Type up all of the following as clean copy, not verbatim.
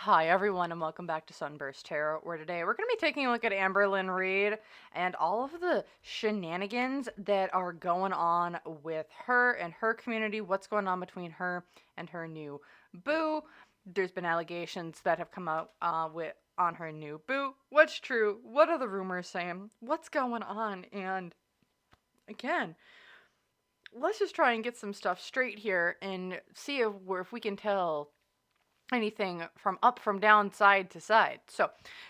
Hi everyone and welcome back to SunBurst Tarot, where today we're going to be taking a look at Amberlynn Reid and all of the shenanigans that are going on with her and her community, what's going on between her and her new boo. There's been allegations that have come out on her new boo. What's true? What are the rumors saying? What's going on? And again, let's just try and get some stuff straight here and see if we can tell anything from up, from down, side to side. So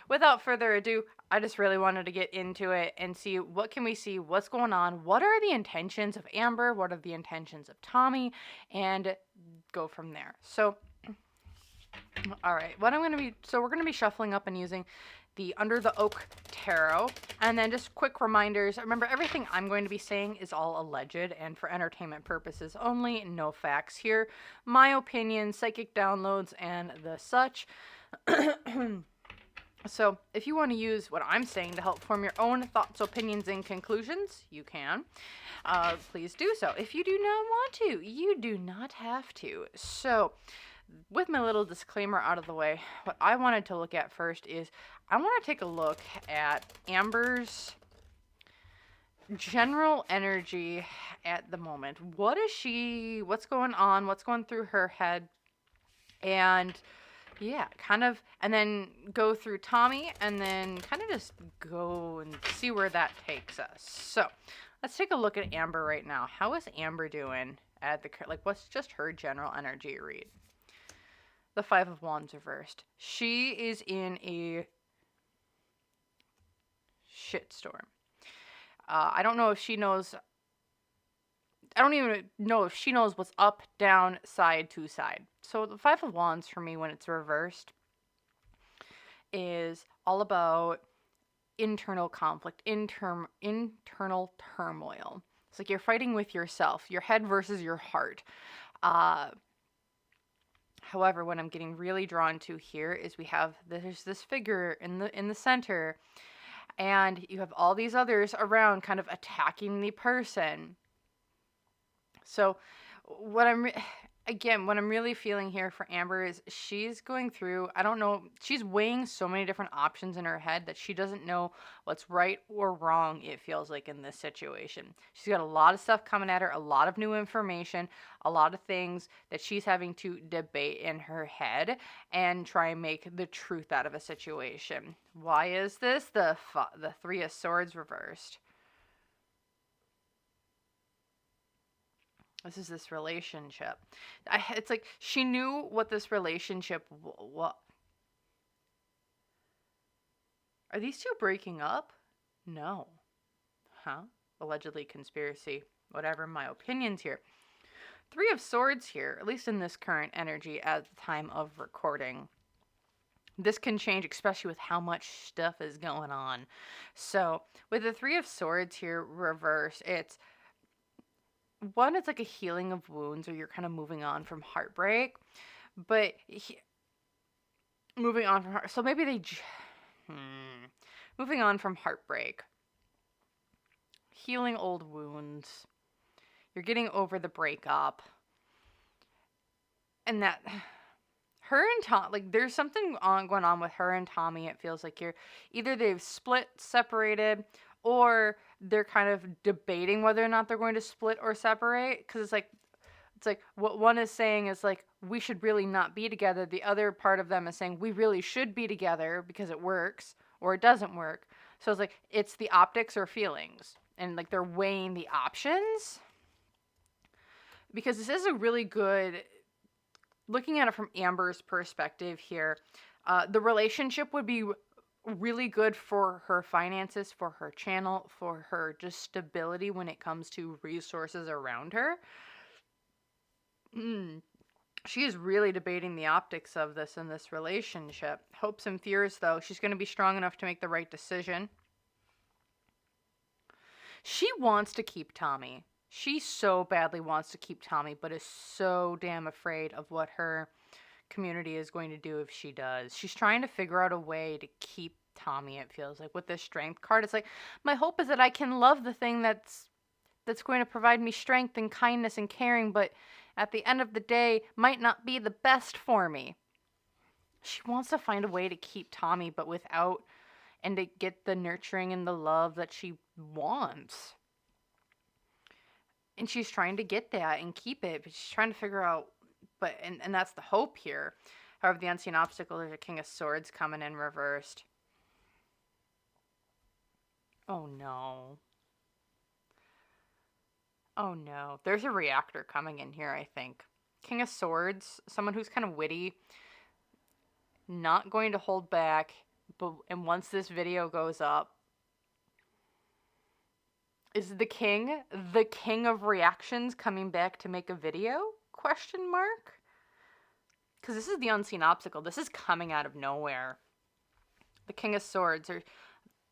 without further ado, I just really wanted to get into it and see what can we see, what's going on, what are the intentions of Amber, what are the intentions of Tommy, and go from there. So all right, we're going to be shuffling up and using the Under the Oak Tarot. And then just quick reminders. Remember, everything I'm going to be saying is all alleged and for entertainment purposes only. No facts here. My opinion, psychic downloads, and the such. So if you want to use what I'm saying to help form your own thoughts, opinions, and conclusions, you can. Please do so. If you do not want to, you do not have to. So with my little disclaimer out of the way, what I wanted to look at first is I want to take a look at Amber's general energy at the moment. What's going on, what's going through her head, and yeah, kind of, and then go through Tommy, and then kind of just go and see where that takes us. So let's take a look at Amber right now. How is Amber doing at what's just her general energy read? The Five of Wands reversed. She is in a shitstorm. I don't know if she knows. I don't even know if she knows what's up, down, side to side. So the Five of Wands for me, when it's reversed, is all about internal conflict, internal turmoil. It's like you're fighting with yourself, your head versus your heart. However, what I'm getting really drawn to here is there's this figure in the center, and you have all these others around kind of attacking the person. So what I'm really feeling here for Amber is she's going through, I don't know, she's weighing so many different options in her head that she doesn't know what's right or wrong, it feels like, in this situation. She's got a lot of stuff coming at her, a lot of new information, a lot of things that she's having to debate in her head and try and make the truth out of a situation. Why is this? The Three of Swords reversed. This relationship. It's like she knew what this relationship. What? Are these two breaking up? No. Huh? Allegedly conspiracy. Whatever my opinions here. Three of Swords here, at least in this current energy at the time of recording. This can change, especially with how much stuff is going on. So with the Three of Swords here reversed, it's like a healing of wounds, or you're kind of moving on from heartbreak, but moving on from heart. So maybe moving on from heartbreak, healing old wounds. You're getting over the breakup, and that her and Tom, like there's something going on with her and Tommy. It feels like either they've split, separated, or they're kind of debating whether or not they're going to split or separate, because it's like what one is saying is like, we should really not be together. The other part of them is saying we really should be together because it works or it doesn't work. So it's like it's the optics or feelings, and like they're weighing the options, because this is a really good, looking at it from Amber's perspective here. The relationship would be really good for her finances, for her channel, for her just stability when it comes to resources around her. She is really debating the optics of this in this relationship. Hopes and fears, though. She's going to be strong enough to make the right decision. She wants to keep Tommy. She so badly wants to keep Tommy, but is so damn afraid of what her community is going to do if she does. She's trying to figure out a way to keep Tommy, it feels like. With this Strength card, it's like, my hope is that I can love the thing that's going to provide me strength and kindness and caring, but at the end of the day might not be the best for me. she wants to find a way to keep Tommy, but without, and to get the nurturing and the love that she wants. And she's trying to get that and keep it, but she's trying to figure out, and that's the hope here. However, the unseen obstacle, there's a King of Swords coming in reversed. Oh no. Oh no. There's a reactor coming in here, I think. King of Swords, someone who's kind of witty, not going to hold back, and once this video goes up, is the king of reactions coming back to make a video? Question mark? Because this is the unseen obstacle. This is coming out of nowhere. The King of Swords, or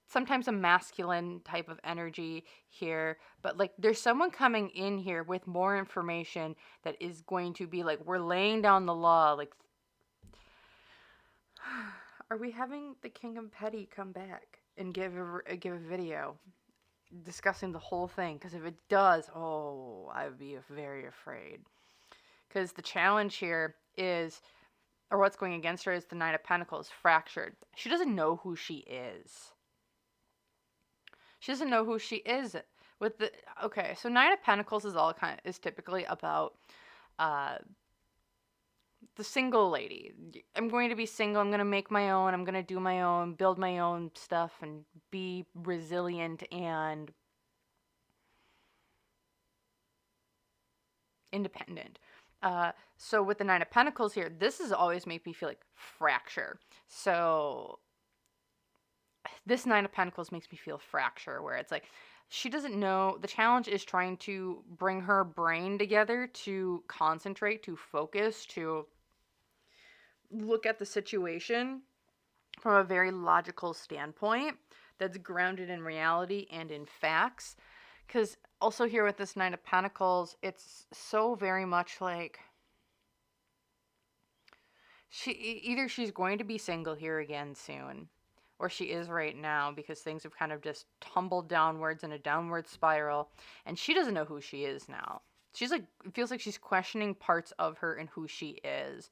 sometimes a masculine type of energy here, but like there's someone coming in here with more information that is going to be like, we're laying down the law. Like, are we having the King of Petty come back and give a video discussing the whole thing? Because if it does, oh, I would be very afraid. Because the challenge here is, or what's going against her is the Knight of Pentacles, fractured. She doesn't know who she is. She doesn't know who she is. With the, okay, so Knight of Pentacles is typically about the single lady. I'm going to be single. I'm going to make my own. I'm going to do my own, build my own stuff, and be resilient and independent. So with the Nine of Pentacles here, this has always made me feel like fracture. So this Nine of Pentacles makes me feel fracture, where it's like she doesn't know. The challenge is trying to bring her brain together, to concentrate, to focus, to look at the situation from a very logical standpoint that's grounded in reality and in facts. Because also here with this Nine of Pentacles, it's so very much like either she's going to be single here again soon, or she is right now, because things have kind of just tumbled downwards in a downward spiral, and she doesn't know who she is now. She's like, it feels like she's questioning parts of her and who she is.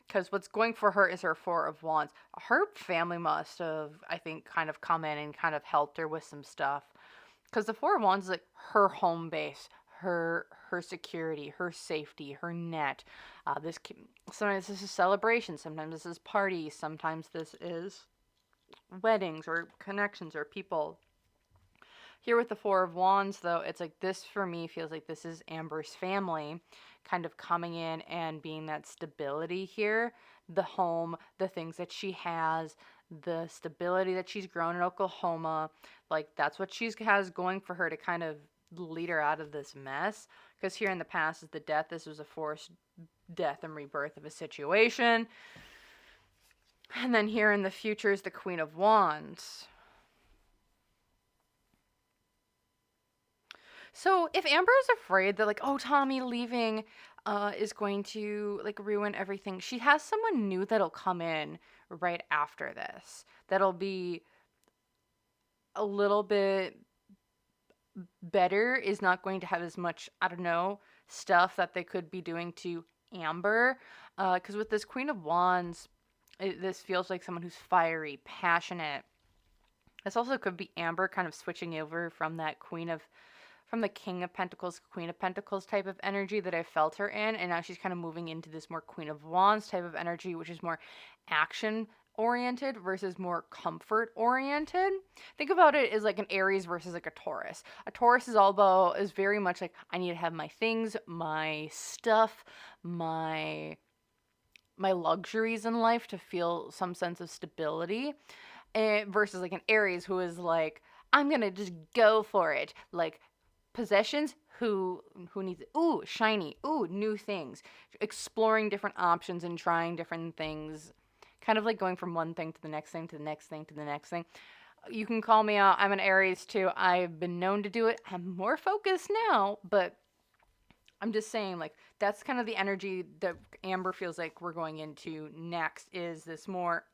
Because what's going for her is her Four of Wands. Her family must have, I think, kind of come in and kind of helped her with some stuff. Because the Four of Wands is like her home base, her security, her safety, her net. Sometimes this is celebration, sometimes this is parties, sometimes this is weddings or connections or people. Here with the Four of Wands, though, it's like this for me feels like this is Amber's family kind of coming in and being that stability here. The home, the things that she has, the stability that she's grown in Oklahoma. Like, that's what she has going for her to kind of lead her out of this mess. Because here in the past is the death. This was a forced death and rebirth of a situation. And then here in the future is the Queen of Wands. So if Amber is afraid that, like, oh, Tommy leaving is going to, like, ruin everything, she has someone new that'll come in right after this. That'll be a little bit better, is not going to have as much, I don't know, stuff that they could be doing to Amber. Because with this Queen of Wands, this feels like someone who's fiery, passionate. This also could be Amber kind of switching over from that from the King of Pentacles, Queen of Pentacles type of energy that I felt her in, and now she's kind of moving into this more Queen of Wands type of energy, which is more action oriented versus more comfort oriented. Think about it as like an Aries versus like a Taurus. A Taurus is very much like, I need to have my things, my stuff, my luxuries in life to feel some sense of stability, versus like an Aries who is like, I'm gonna just go for it. Like, possessions, who needs it? Ooh, shiny. Ooh, new things. Exploring different options and trying different things. Kind of like going from one thing to the next thing to the next thing to the next thing. You can call me out. I'm an Aries too. I've been known to do it. I'm more focused now, but I'm just saying, like, that's kind of the energy that Amber feels like we're going into next, is this more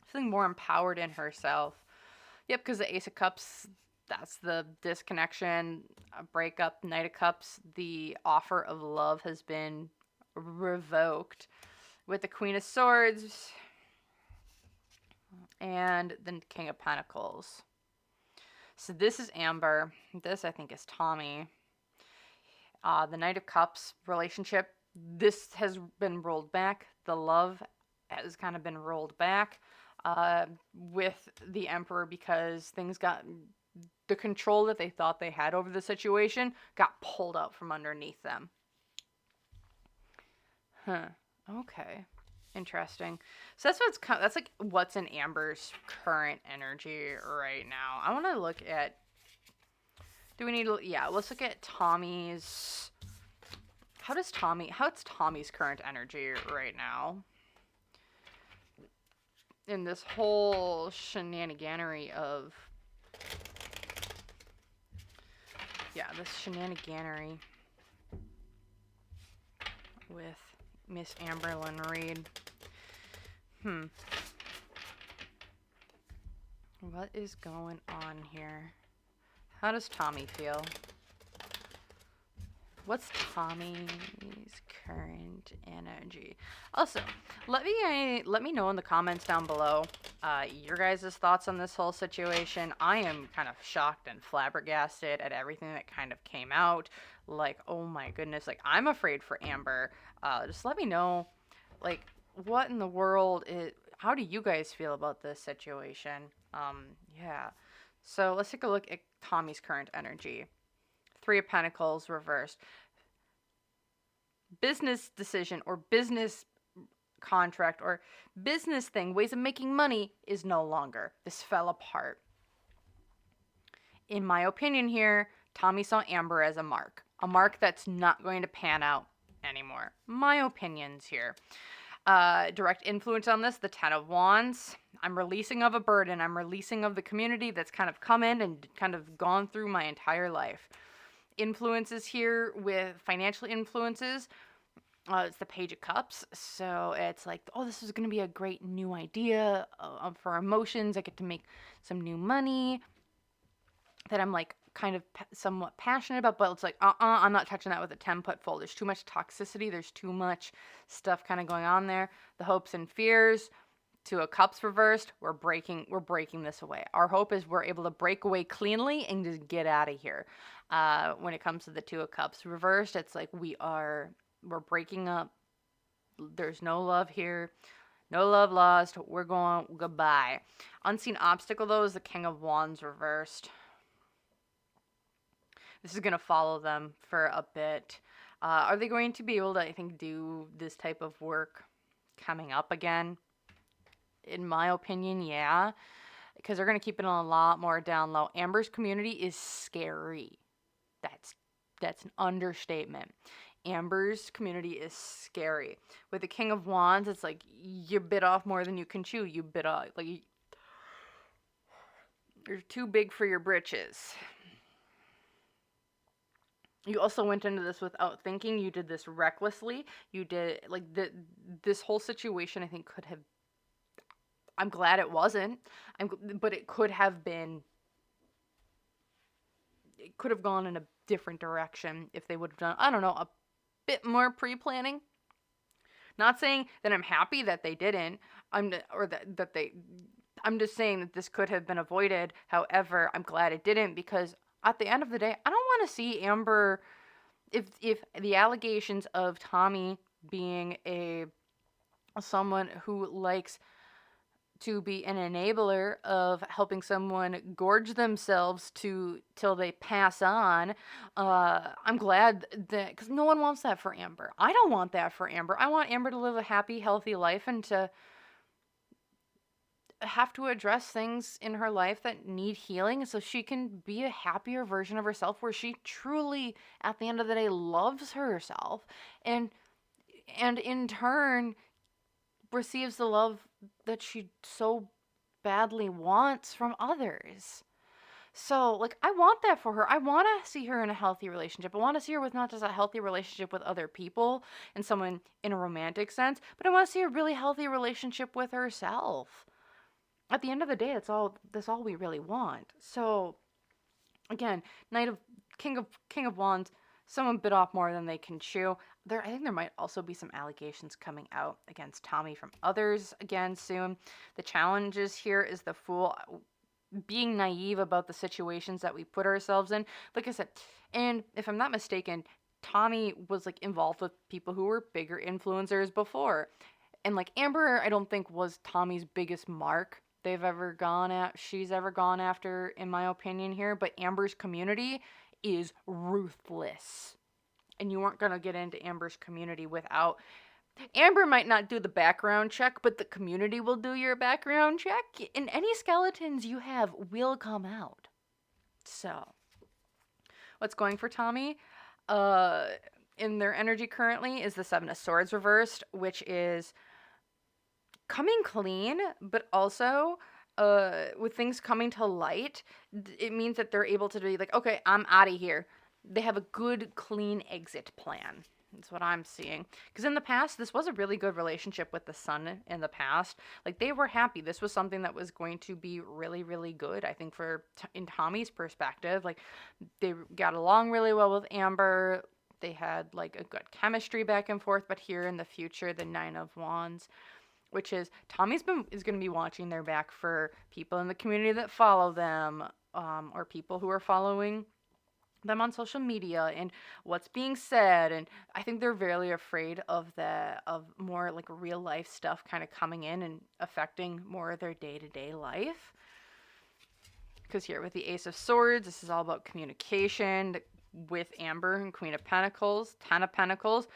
feeling more empowered in herself. Yep, because the Ace of Cups, that's the disconnection, breakup. Knight of Cups, the offer of love has been revoked. with the Queen of Swords and the King of Pentacles. So this is Amber. This, I think, is Tommy. The Knight of Cups relationship. This has been rolled back. The love has kind of been rolled back with the Emperor because things got... The control that they thought they had over the situation got pulled out from underneath them. Huh. Okay. Interesting. So that's like what's in Amber's current energy right now. I want to look at... Do we need to... Yeah, let's look at Tommy's... How's Tommy's current energy right now? In this whole shenaniganery of... Yeah, this shenaniganery with Miss Amberlynn Reid. What is going on here? How does Tommy feel? What's Tommy's current energy? Also, let me know in the comments down below your guys' thoughts on this whole situation. I am kind of shocked and flabbergasted at everything that kind of came out. Like, oh my goodness, like I'm afraid for Amber. Just let me know, like, what in the world is... How do you guys feel about this situation? Yeah. So let's take a look at Tommy's current energy. Three of Pentacles reversed. Business decision or business contract or business thing, ways of making money is no longer. This fell apart. In my opinion here, Tommy saw Amber as a mark that's not going to pan out anymore. My opinions here. Direct influence on this, the Ten of Wands. I'm releasing of a burden. I'm releasing of the community that's kind of come in and kind of gone through my entire life. Influences here with financial influences. It's the Page of Cups. So it's like, oh, this is going to be a great new idea for emotions. I get to make some new money that I'm like kind of somewhat passionate about, but it's like, I'm not touching that with a 10-foot pole. There's too much toxicity. There's too much stuff kind of going on there. The hopes and fears. Two of Cups reversed. We're breaking this away. Our hope is we're able to break away cleanly and just get out of here. When it comes to the Two of Cups reversed, it's like we're breaking up. There's no love here. No love lost. We're going goodbye. Unseen obstacle, though, is the King of Wands reversed. This is going to follow them for a bit. Are they going to be able to, I think, do this type of work coming up again? In my opinion, yeah. Because they're going to keep it a lot more down low. Amber's community is scary. That's an understatement. Amber's community is scary. With the King of Wands, it's like you bit off more than you can chew. You bit off, like, you're too big for your britches. You also went into this without thinking. You did this recklessly. You did, like, this whole situation, I think, could have... I'm glad it wasn't. But it could have been... It could have gone in a different direction if they would have done, I don't know, a bit more pre-planning. Not saying that I'm happy that they didn't. I'm just saying that this could have been avoided. However, I'm glad it didn't, because at the end of the day, I don't want to see Amber, if the allegations of Tommy being someone who likes to be an enabler of helping someone gorge themselves till they pass on. I'm glad that, because no one wants that for Amber. I don't want that for Amber. I want Amber to live a happy, healthy life and to have to address things in her life that need healing so she can be a happier version of herself where she truly, at the end of the day, loves herself and in turn receives the love that she so badly wants from others. So, like, I want that for her. I want to see her in a healthy relationship. I want to see her with not just a healthy relationship with other people and someone in a romantic sense, but I want to see a really healthy relationship with herself. At the end of the day, that's all we really want. So, again, King of Wands, someone bit off more than they can chew. I think there might also be some allegations coming out against Tommy from others again soon. The challenges here is the fool being naive about the situations that we put ourselves in. Like I said, and if I'm not mistaken, Tommy was like involved with people who were bigger influencers before. And like Amber, I don't think was Tommy's biggest mark she's ever gone after, in my opinion here, but Amber's community is ruthless. And you weren't going to get into Amber's community without Amber might not do the background check, but the community will do your background check, and any skeletons you have will come out. So, what's going for Tommy? In their energy currently is the Seven of Swords reversed, which is coming clean, but also with things coming to light, it means that they're able to be like, okay, I'm out of here. They have a good, clean exit plan. That's what I'm seeing. Because in the past, this was a really good relationship with the Sun in the past. Like, they were happy. This was something that was going to be really, really good, I think, in Tommy's perspective. Like, they got along really well with Amber. They had, like, a good chemistry back and forth. But here in the future, the Nine of Wands, which is is going to be watching their back for people in the community that follow them, or people who are following them on social media and what's being said. And I think they're very afraid of more like real life stuff kind of coming in and affecting more of their day-to-day life. Because here with the Ace of Swords, this is all about communication with Amber and Queen of Pentacles, Ten of Pentacles.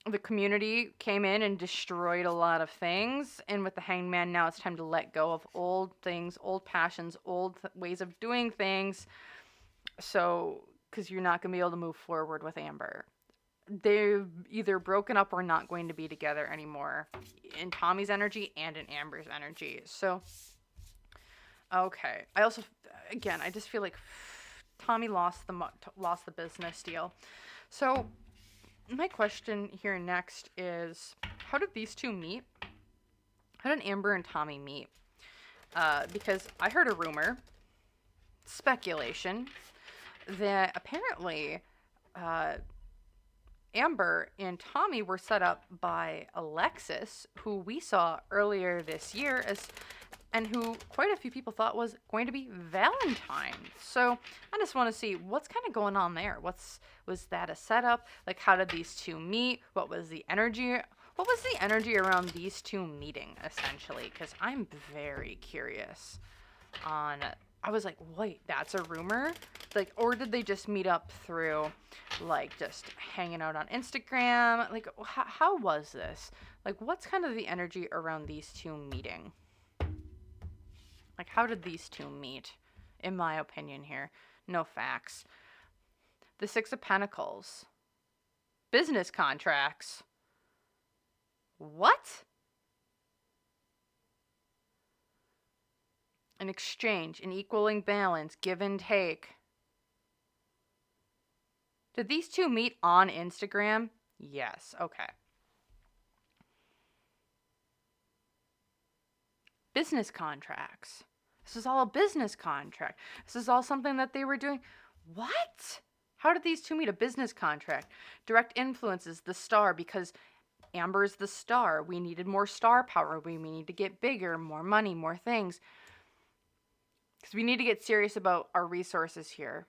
The community came in and destroyed a lot of things, and with the Hangman, now it's time to let go of old things, old passions, old ways of doing things. So, because you're not going to be able to move forward with Amber. They've either broken up or not going to be together anymore in Tommy's energy and in Amber's energy. So, okay. I also, again, I just feel like Tommy lost the business deal. So, my question here next is, how did these two meet? How did Amber and Tommy meet? Because I heard a rumor, speculation, that apparently Amber and Tommy were set up by Alexis, who we saw earlier this year and who quite a few people thought was going to be Valentine. So I just want to see what's kind of going on there. Was that a setup? Like, how did these two meet? What was the energy? What was the energy around these two meeting, essentially? Because I'm very curious on. I was like, wait, that's a rumor? Like, or did they just meet up through, like, just hanging out on Instagram? Like, how was this? Like, what's kind of the energy around these two meeting? Like, how did these two meet? In my opinion here. No facts. The Six of Pentacles. Business contracts. What? An exchange, an equaling balance, give and take. Did these two meet on Instagram? Yes. Okay. Business contracts. This is all a business contract. This is all something that they were doing. What? How did these two meet? A business contract. Direct influences, the star, because Amber's the star. We needed more star power. We need to get bigger, more money, more things. Because we need to get serious about our resources here.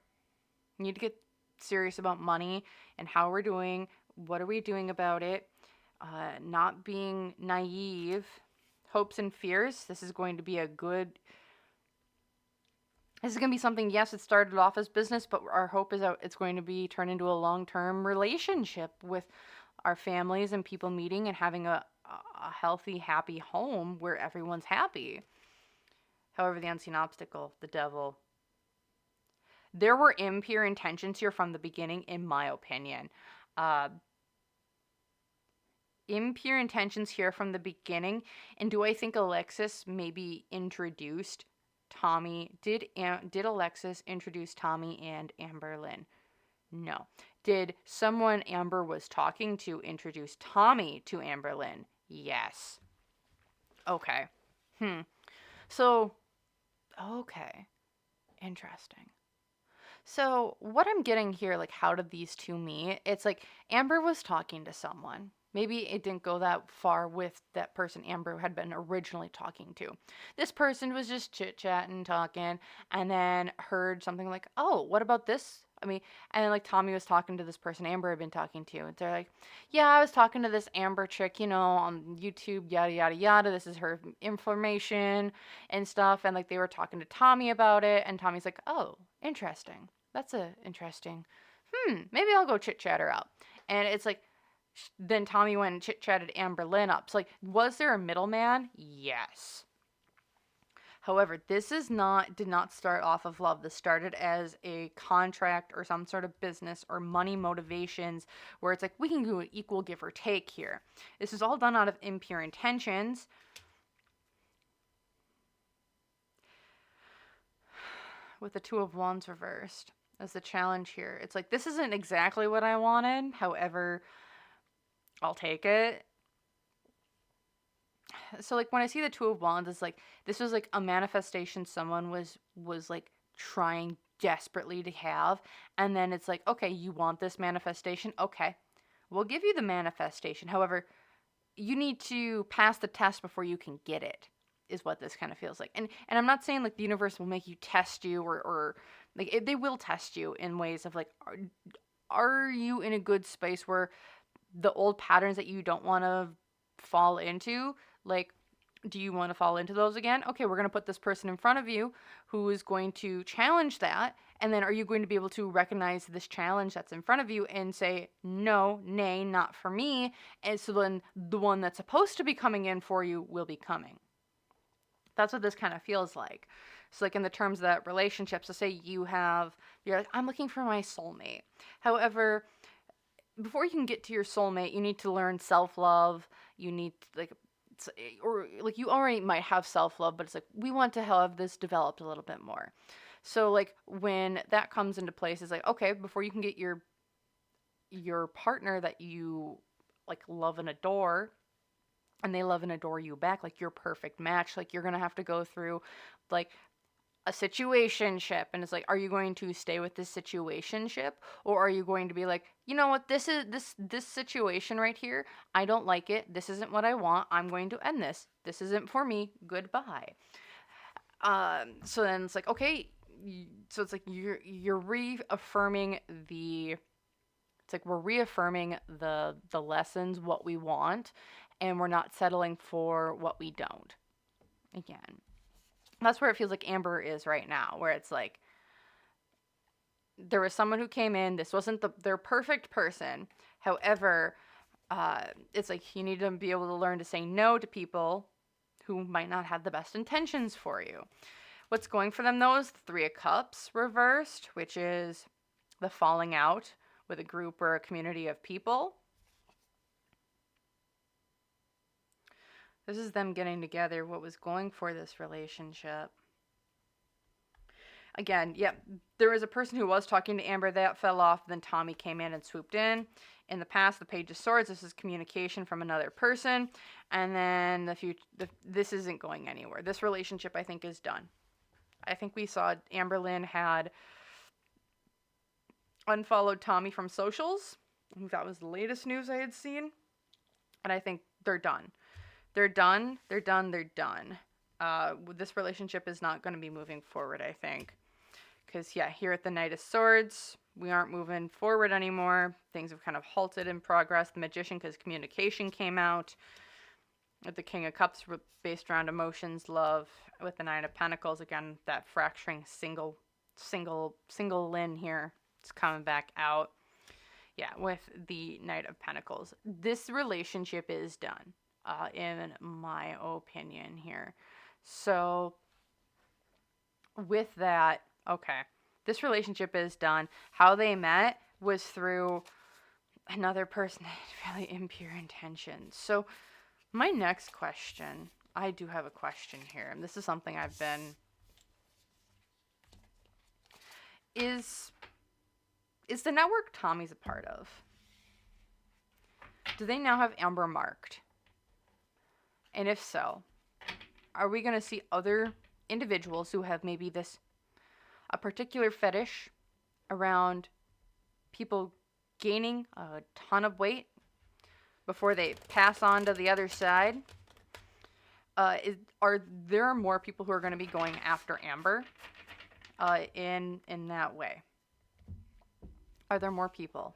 We need to get serious about money and how we're doing. What are we doing about it? Not being naive. Hopes and fears. This is going to be this is going to be something, yes, it started off as business, but our hope is that it's going to be turned into a long-term relationship with our families and people meeting and having a healthy, happy home where everyone's happy. However, the unseen obstacle, the devil. There were impure intentions here from the beginning, in my opinion. Impure intentions here from the beginning. And do I think Alexis maybe introduced Tommy? Did Alexis introduce Tommy and Amberlynn? No. Did someone Amber was talking to introduce Tommy to Amberlynn? Yes. Okay. So, okay. Interesting. So, what I'm getting here, like, how did these two meet? It's like Amber was talking to someone. Maybe it didn't go that far with that person Amber had been originally talking to. This person was just chit chatting, talking, and then heard something like, oh, what about this? I mean, and then like Tommy was talking to this person Amber had been talking to, and they're like, yeah, I was talking to this Amber chick, on YouTube, yada, yada, yada. This is her information and stuff. And like they were talking to Tommy about it, and Tommy's like, oh, interesting. That's a interesting. Maybe I'll go chit chat her out. And it's like, then Tommy went and chit chatted Amberlynn up. So like, was there a middleman? Yes. However, this did not start off of love. This started as a contract or some sort of business or money motivations where it's like we can do an equal give or take here. This is all done out of impure intentions. With the Two of Wands reversed as the challenge here. It's like, this isn't exactly what I wanted. However, I'll take it. So like when I see the Two of Wands, it's like this was like a manifestation someone was like trying desperately to have, and then it's like, okay, you want this manifestation? Okay. We'll give you the manifestation. However, you need to pass the test before you can get it, is what this kind of feels like. And I'm not saying like the universe will make you test you or like they will test you in ways of like are you in a good space where the old patterns that you don't want to fall into, like, do you want to fall into those again? Okay, we're going to put this person in front of you who is going to challenge that. And then are you going to be able to recognize this challenge that's in front of you and say, no, nay, not for me? And so then the one that's supposed to be coming in for you will be coming. That's what this kind of feels like. So like in the terms of that relationship, so say you're like, I'm looking for my soulmate. However, before you can get to your soulmate, you need to learn self-love. You need or like you already might have self-love, but it's like we want to have this developed a little bit more. So like when that comes into place, it's like, okay, before you can get your partner that you like love and adore, and they love and adore you back, like your perfect match, like you're gonna have to go through like a situationship, and it's like, are you going to stay with this situationship, or are you going to be like, you know what, this situation right here, I don't like it, this isn't what I want, I'm going to end this isn't for me, goodbye. So then it's like, okay, so it's like you're reaffirming it's like we're reaffirming the lessons, what we want, and we're not settling for what we don't. Again, that's where it feels like Amber is right now, where it's like there was someone who came in, this wasn't their perfect person. However, it's like you need to be able to learn to say no to people who might not have the best intentions for you. What's going for them though is the Three of Cups reversed, which is the falling out with a group or a community of people. This is them getting together, what was going for this relationship. Again, yep, there was a person who was talking to Amber that fell off, then Tommy came in and swooped in. In the past, the Page of Swords, this is communication from another person, and then this isn't going anywhere. This relationship, I think, is done. I think we saw Amberlynn had unfollowed Tommy from socials. I think that was the latest news I had seen, and I think they're done. They're done. They're done. They're done. This relationship is not going to be moving forward, I think. Because, yeah, here at the Knight of Swords, we aren't moving forward anymore. Things have kind of halted in progress. The Magician, because communication came out. With the King of Cups, based around emotions, love. With the Nine of Pentacles, again, that fracturing single Lynn here. It's coming back out. Yeah, with the Knight of Pentacles. This relationship is done. In my opinion here. So with that, okay, this relationship is done. How they met was through another person that had really impure intentions. So my next question, I do have a question here, and this is something I've been, is the network Tommy's a part of, do they now have Amber marked? And if so, are we going to see other individuals who have maybe a particular fetish around people gaining a ton of weight before they pass on to the other side. Are there more people who are going to be going after Amber in that way? Are there more people?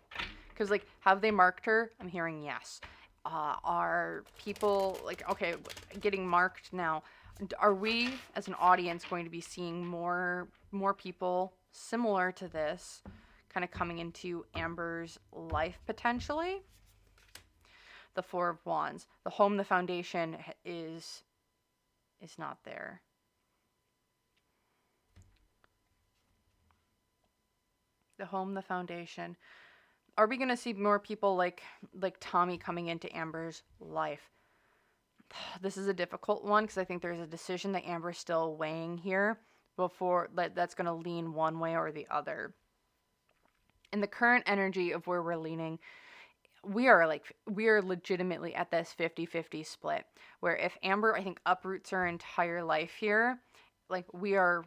Because, like, have they marked her? I'm hearing yes. Are people, like, okay, getting marked now? Are we, as an audience, going to be seeing more people similar to this kind of coming into Amber's life potentially? The Four of Wands. The home, the foundation is not there. The home, the foundation. Are we going to see more people like Tommy coming into Amber's life? This is a difficult one because I think there's a decision that Amber's still weighing here before that's going to lean one way or the other. In the current energy of where we're leaning, we are legitimately at this 50-50 split where if Amber, I think, uproots her entire life here, like we are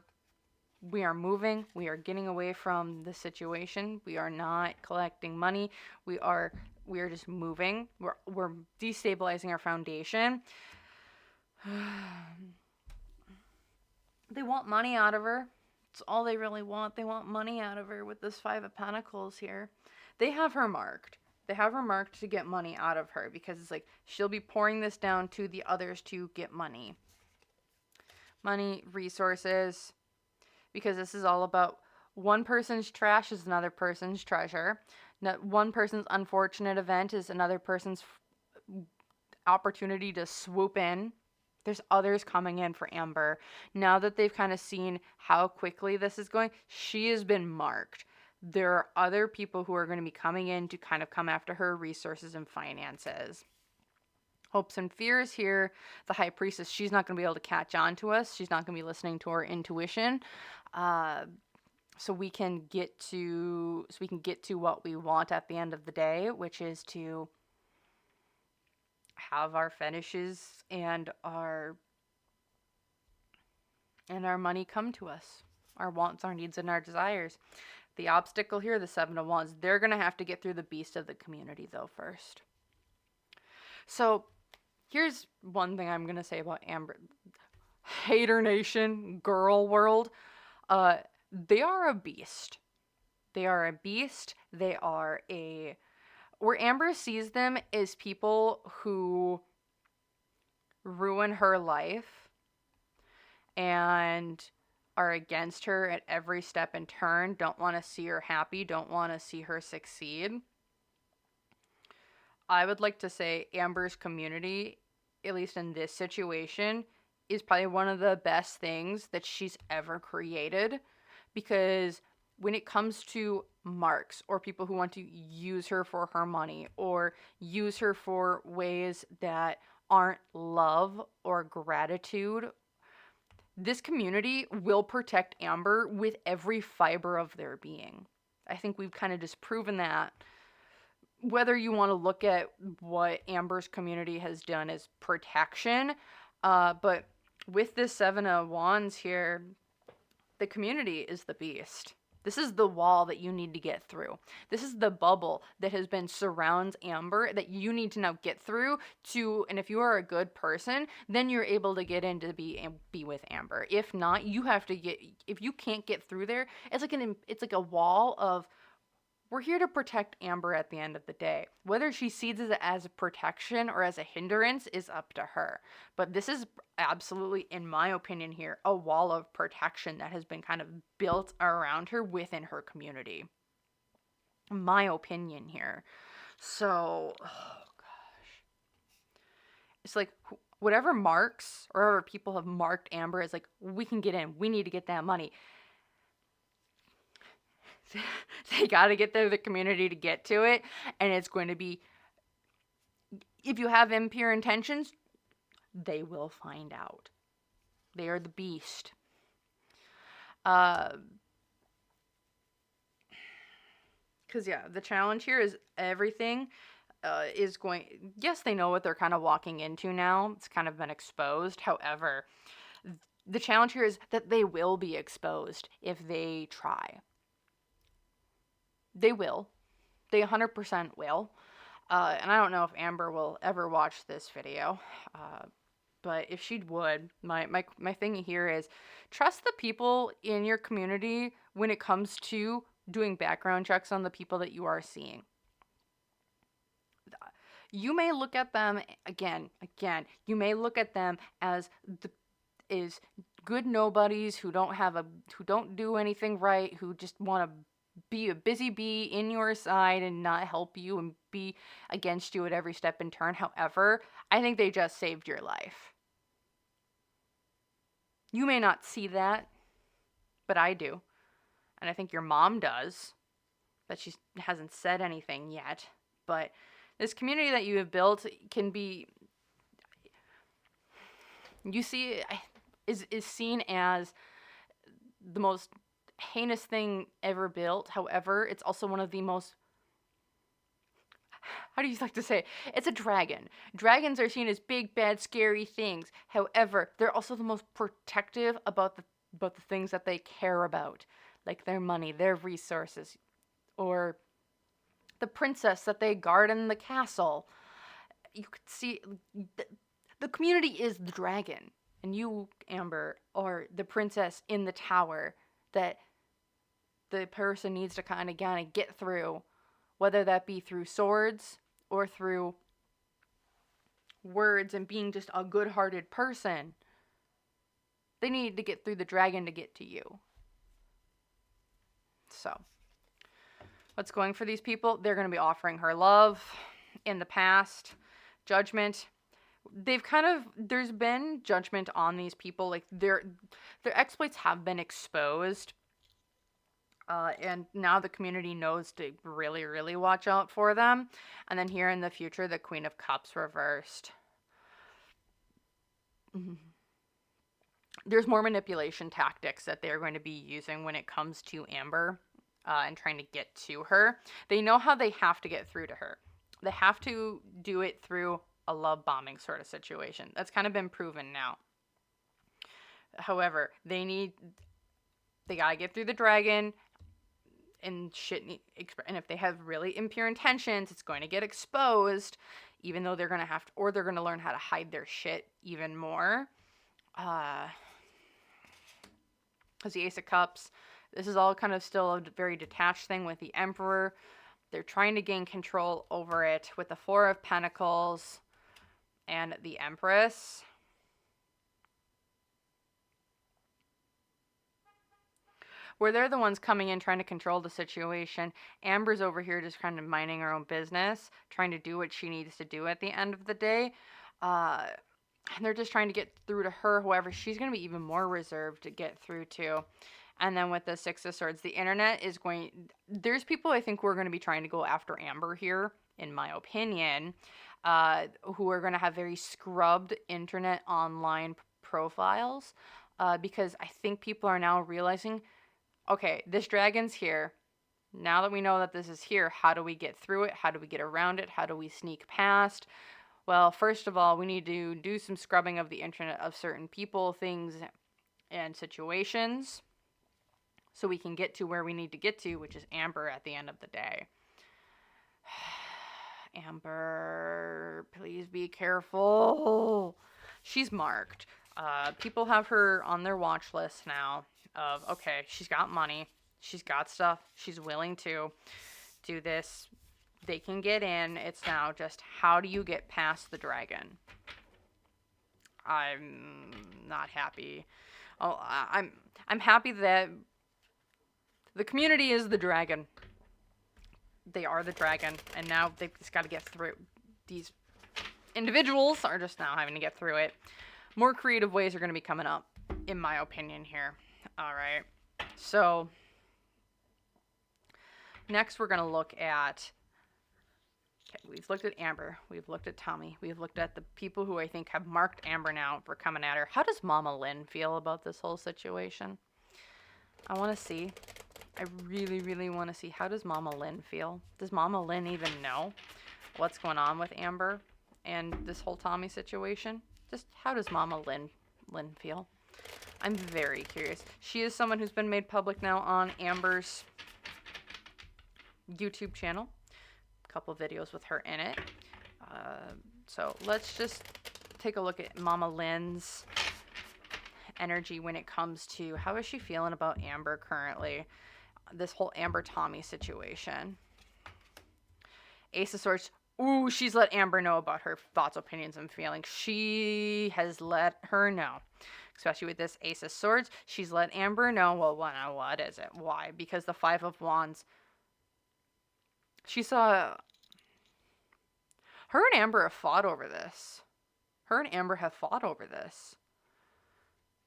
moving, we are getting away from the situation, we are not collecting money, we are just moving, we're destabilizing our foundation. They want money out of her. It's all they really want. They want money out of her with this Five of Pentacles here. They have her marked. They have her marked to get money out of her because it's like she'll be pouring this down to the others to get money. Money, resources, because this is all about one person's trash is another person's treasure. One person's unfortunate event is another person's opportunity to swoop in. There's others coming in for Amber. Now that they've kind of seen how quickly this is going, she has been marked. There are other people who are going to be coming in to kind of come after her resources and finances. Hopes and fears here. The High Priestess, she's not going to be able to catch on to us. She's not going to be listening to her intuition. So we can get to what we want at the end of the day, which is to have our fetishes and our money come to us. Our wants, our needs, and our desires. The obstacle here, the Seven of Wands, they're going to have to get through the beast of the community, though, first. So, here's one thing I'm going to say about Amber. Hater Nation, girl world, they are a beast. They are a beast. They are a... Where Amber sees them is people who ruin her life and are against her at every step and turn, don't want to see her happy, don't want to see her succeed. I would like to say Amber's community, at least in this situation, is probably one of the best things that she's ever created, because when it comes to marks or people who want to use her for her money or use her for ways that aren't love or gratitude, this community will protect Amber with every fiber of their being. I think we've kind of just proven that. Whether you want to look at what Amber's community has done as protection, but with this Seven of Wands here, the community is the beast. This is the wall that you need to get through. This is the bubble that has been surrounds Amber that you need to now get through to, and if you are a good person, then you're able to get in to be with Amber. If not, you have to if you can't get through there, it's like a wall of, we're here to protect Amber at the end of the day. Whether she sees it as a protection or as a hindrance is up to her. But this is absolutely, in my opinion here, a wall of protection that has been kind of built around her within her community. My opinion here. So, oh gosh. It's like whatever marks or whatever people have marked Amber as like, we can get in, we need to get that money. They got to get through the community to get to it, and it's going to be, if you have impure intentions, they will find out. They are the beast. Because, yeah, the challenge here is everything is going... Yes, they know what they're kind of walking into now. It's kind of been exposed. However, the challenge here is that they will be exposed if they try. They will. They 100% will. And I don't know if Amber will ever watch this video. But if she would, my thing here is trust the people in your community when it comes to doing background checks on the people that you are seeing. You may look at them again, you may look at them as good nobodies who don't do anything right, who just want to be a busy bee in your side and not help you and be against you at every step and turn. However, I think they just saved your life. You may not see that, but I do. And I think your mom does, but she hasn't said anything yet. But this community that you have built can be, you see, is seen as the most heinous thing ever built. However, it's also one of the most, how do you like to say it? It's a dragon. Dragons are seen as big, bad, scary things. However, they're also the most protective about the things that they care about, like their money, their resources, or the princess that they guard in the castle. You could see the community is the dragon, and you, Amber, are the princess in the tower that the person needs to kind of get through, whether that be through swords or through words and being just a good-hearted person. They need to get through the dragon to get to you. So, what's going for these people? They're going to be offering her love in the past, judgment. There's been judgment on these people. Like, their exploits have been exposed. And now the community knows to really, really watch out for them. And then here in the future, the Queen of Cups reversed. There's more manipulation tactics that they're going to be using when it comes to Amber and trying to get to her. They know how they have to get through to her. They have to do it through a love bombing sort of situation. That's kind of been proven now. However, they gotta get through the dragon and shit. And if they have really impure intentions, it's going to get exposed, even though they're going to have to, or they're going to learn how to hide their shit even more. Because the Ace of Cups, this is all kind of still a very detached thing with the Emperor. They're trying to gain control over it with the Four of Pentacles and the Empress. Where they're the ones coming in trying to control the situation. Amber's over here just kind of minding her own business, trying to do what she needs to do at the end of the day. And they're just trying to get through to her. However, she's going to be even more reserved to get through to. And then with the Six of Swords, the internet is going... There's people I think who are going to be trying to go after Amber here, in my opinion, who are going to have very scrubbed internet online profiles. Because I think people are now realizing... Okay, this dragon's here. Now that we know that this is here, how do we get through it? How do we get around it? How do we sneak past? Well, first of all, we need to do some scrubbing of the internet of certain people, things, and situations so we can get to where we need to get to, which is Amber at the end of the day. Amber, please be careful. She's marked. People have her on their watch list now. Of, okay, she's got money, she's got stuff, she's willing to do this, they can get in. It's now just, how do you get past the dragon? I'm not happy. I'm happy that the community is the dragon. They are the dragon, and now they've just got to get through. These individuals are just now having to get through it. More creative ways are going to be coming up, in my opinion here. All right, so next we're going to look at, okay, we've looked at Amber, we've looked at Tommy, we've looked at the people who I think have marked Amber now for coming at her. How does Mommalynn feel about this whole situation? I want to see. I really, really want to see, how does Mommalynn feel? Does Mommalynn even know what's going on with Amber and this whole Tommy situation? Just how does Mommalynn feel? I'm very curious. She is someone who's been made public now on Amber's YouTube channel. A couple videos with her in it. So let's just take a look at Mommalynn's energy when it comes to how is she feeling about Amber currently. This whole Amber Tommy situation. Ace of Swords. Ooh, she's let Amber know about her thoughts, opinions, and feelings. She has let her know. Especially with this Ace of Swords. She's let Amber know. Well, what is it? Why? Because the Five of Wands. She saw... Her and Amber have fought over this. Her and Amber have fought over this.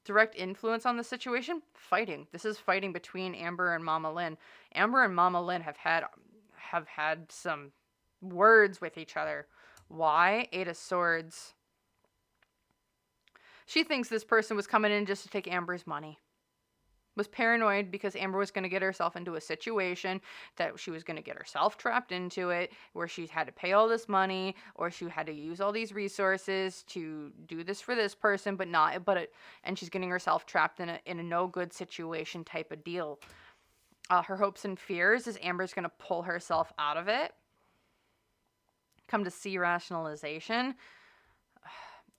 Direct influence on the situation? Fighting. This is fighting between Amber and Mommalynn. Amber and Mommalynn have had some words with each other. Why? Eight of Swords. She thinks this person was coming in just to take Amber's money. Was paranoid because Amber was going to get herself into a situation that she was going to get herself trapped into it, where she had to pay all this money, or she had to use all these resources to do this for this person, and she's getting herself trapped in a no good situation type of deal. Her hopes and fears is Amber's going to pull herself out of it. Come to see rationalization.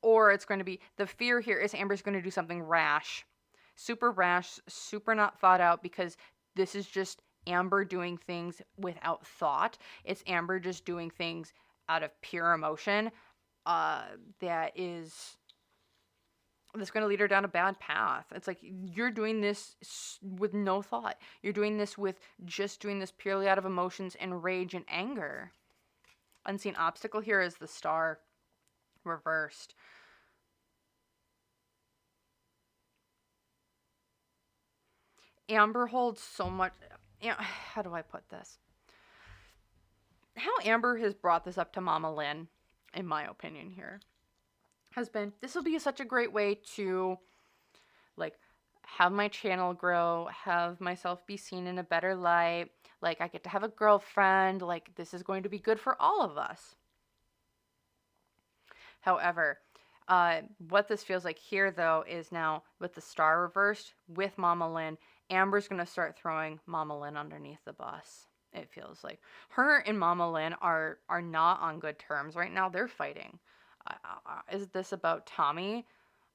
Or it's going to be, the fear here is Amber's going to do something rash. Super rash, super not thought out, because this is just Amber doing things without thought. It's Amber just doing things out of pure emotion. That's going to lead her down a bad path. It's like you're doing this with no thought. You're doing this with just doing this purely out of emotions and rage and anger. Unseen obstacle here is the Star reversed. Amber holds so much... How do I put this? How Amber has brought this up to Mommalynn, in my opinion here, has been, this will be such a great way to, like, have my channel grow, have myself be seen in a better light, like, I get to have a girlfriend, like, this is going to be good for all of us. However, what this feels like here, though, is now with the Star reversed, with Mommalynn, Amber's going to start throwing Mommalynn underneath the bus. It feels like her and Mommalynn are not on good terms right now. They're fighting. Is this about Tommy?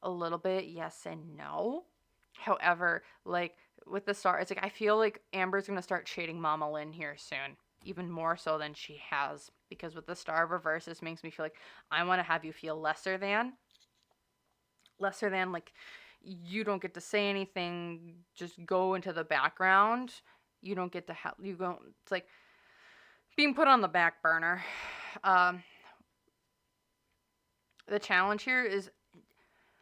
A little bit, yes and no. However, like with the Star, it's like I feel like Amber's going to start shading Mommalynn here soon. Even more so than she has. Because with the Star reverse, this makes me feel like I want to have you feel lesser than. Lesser than, like, you don't get to say anything, just go into the background. You don't get to help. It's like being put on the back burner. The challenge here is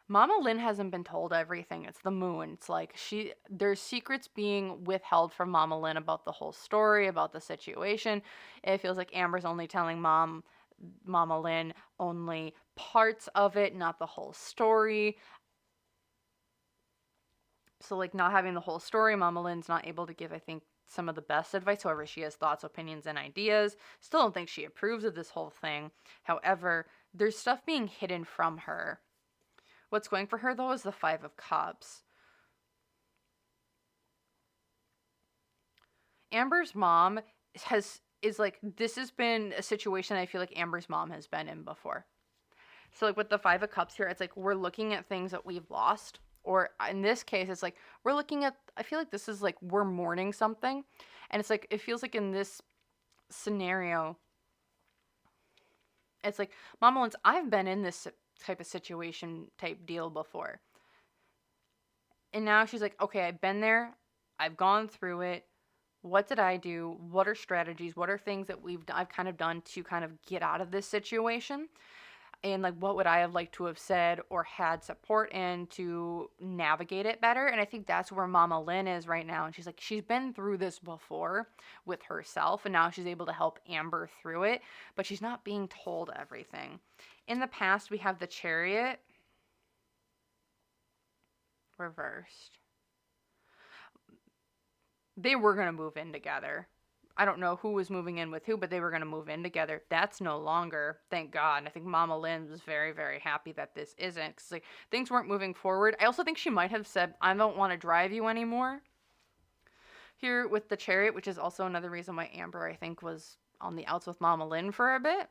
Mommalynn hasn't been told everything. It's the moon. It's like there's secrets being withheld from Mommalynn about the whole story, about the situation. It feels like Amber's only telling Mommalynn only parts of it, not the whole story. So, like, not having the whole story, Mommalynn's not able to give, I think, some of the best advice. However, she has thoughts, opinions, and ideas. Still don't think she approves of this whole thing. However, there's stuff being hidden from her. What's going for her, though, is the Five of Cups. Amber's mom this has been a situation I feel like Amber's mom has been in before. So, like, with the Five of Cups here, it's like we're looking at things that we've lost. Or in this case, it's like we're looking at, I feel like this is like we're mourning something. And it's like, it feels like in this scenario, it's like, Mommalynn's, I've been in this type of situation type deal before. And now she's like, okay, I've been there. I've gone through it. What did I do? What are strategies? What are things that I've kind of done to kind of get out of this situation? And, like, what would I have liked to have said or had support in to navigate it better? And I think that's where Mommalynn is right now. And she's like, she's been through this before with herself, and now she's able to help Amber through it, but she's not being told everything. In the past, we have the Chariot reversed. They were going to move in together. I don't know who was moving in with who, but they were going to move in together. That's no longer, thank God. I think Mommalynn was very, very happy that this isn't, because, like, things weren't moving forward. I also think she might have said, I don't want to drive you anymore. here with the Chariot, which is also another reason why Amber, I think, was on the outs with Mommalynn for a bit.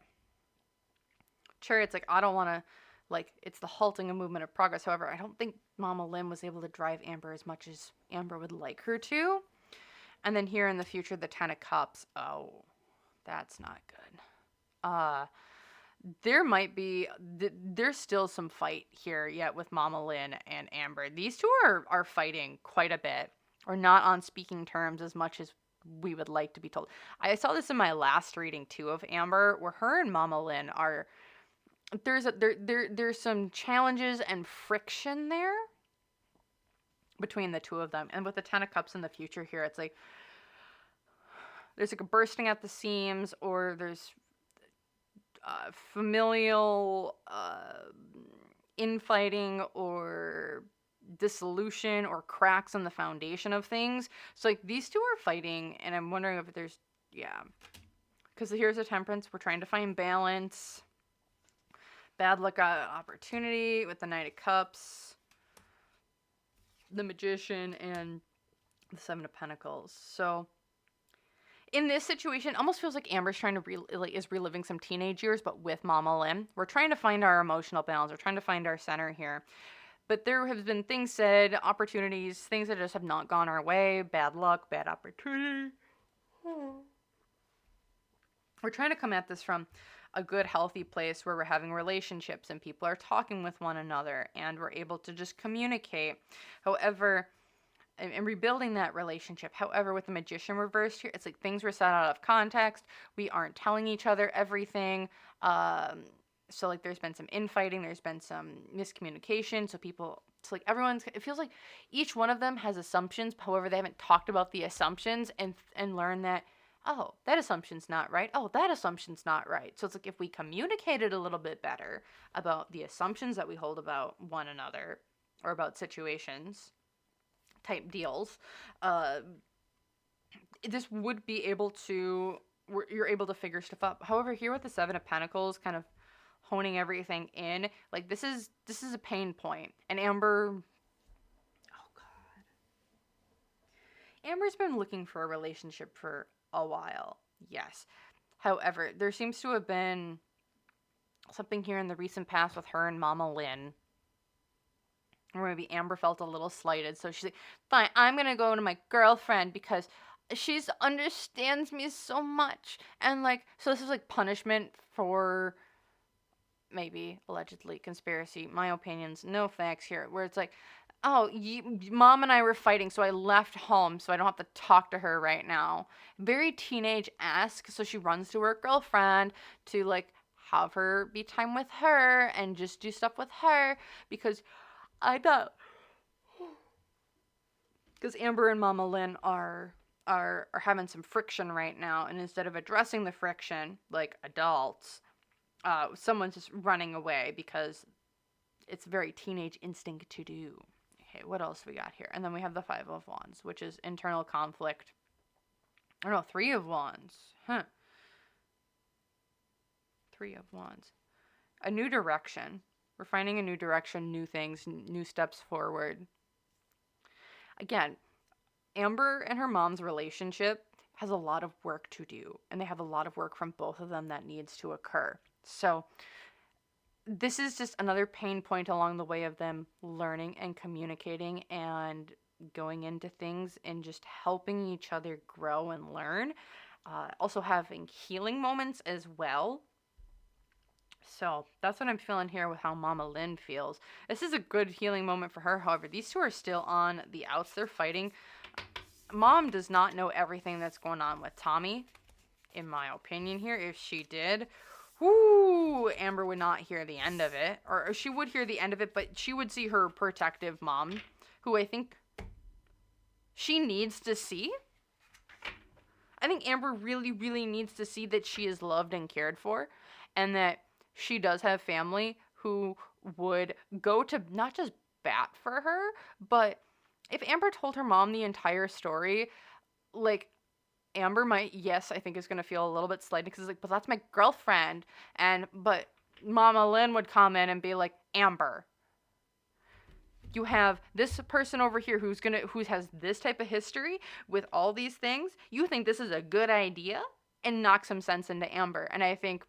Chariot's like, I don't want to, like, it's the halting a movement of progress. However, I don't think Mommalynn was able to drive Amber as much as Amber would like her to. And then here in the future, the Ten of Cups. Oh, that's not good. There might be, there's still some fight here yet with Mommalynn and Amber. These two are fighting quite a bit, or not on speaking terms as much as we would like to be told. I saw this in my last reading too of Amber, where her and Mommalynn are, there's some challenges and friction there between the two of them. And with the Ten of Cups in the future here, it's like there's like a bursting at the seams, or there's familial infighting, or dissolution, or cracks in the foundation of things. So like these two are fighting, and I'm wondering if there's, yeah, because here's a Temperance. We're trying to find balance. Bad luck opportunity with the Knight of Cups, the Magician, and the Seven of Pentacles. So in this situation, it almost feels like Amber's trying to is reliving some teenage years, but with Mommalynn. We're trying to find our emotional balance. We're trying to find our center here. But there have been things said, opportunities, things that just have not gone our way. Bad luck, bad opportunity. We're trying to come at this from a good, healthy place where we're having relationships and people are talking with one another and we're able to just communicate. However, and rebuilding that relationship. However, with the Magician reversed here, it's like things were set out of context. We aren't telling each other everything. So like there's been some infighting. There's been some miscommunication. So people, it's like it feels like each one of them has assumptions. However, they haven't talked about the assumptions and learned that, oh, that assumption's not right. Oh, that assumption's not right. So it's like if we communicated a little bit better about the assumptions that we hold about one another or about situations type deals, this would be able to, you're able to figure stuff up. However, here with the Seven of Pentacles kind of honing everything in, like this is a pain point. And Amber, oh God. Amber's been looking for a relationship for a while, yes. However, there seems to have been something here in the recent past with her and Mommalynn, or maybe Amber felt a little slighted, so she's like, fine, I'm gonna go to my girlfriend because she understands me so much. And like, so this is like punishment for maybe allegedly conspiracy. My opinions, no facts here, where it's like, oh, Mom and I were fighting, so I left home, so I don't have to talk to her right now. Very teenage-esque, so she runs to her girlfriend to, like, have her be time with her and just do stuff with her, because I thought, because Amber and Mommalynn are having some friction right now, and instead of addressing the friction, like adults, someone's just running away because it's very teenage instinct to do. Okay, what else we got here? And then we have the Five of Wands, which is internal conflict. Oh no, Three of Wands. Huh. Three of Wands. A new direction. We're finding a new direction, new things, new steps forward. Again, Amber and her mom's relationship has a lot of work to do, and they have a lot of work from both of them that needs to occur. So this is just another pain point along the way of them learning and communicating and going into things and just helping each other grow and learn. Also having healing moments as well. So that's what I'm feeling here with how Mommalynn feels. This is a good healing moment for her. However, these two are still on the outs. They're fighting. Mom does not know everything that's going on with Tommy, in my opinion here. If she did, whoo, Amber would not hear the end of it. Or she would hear the end of it, but she would see her protective mom, who I think she needs to see. I think Amber really, really needs to see that she is loved and cared for, and that she does have family who would go to not just bat for her, but if Amber told her mom the entire story, like, Amber might, yes, I think is going to feel a little bit slighted because it's like, but that's my girlfriend. But Mommalynn would come in and be like, Amber, You have this person over here who has this type of history with all these things. You think this is a good idea and knock some sense into Amber. And I think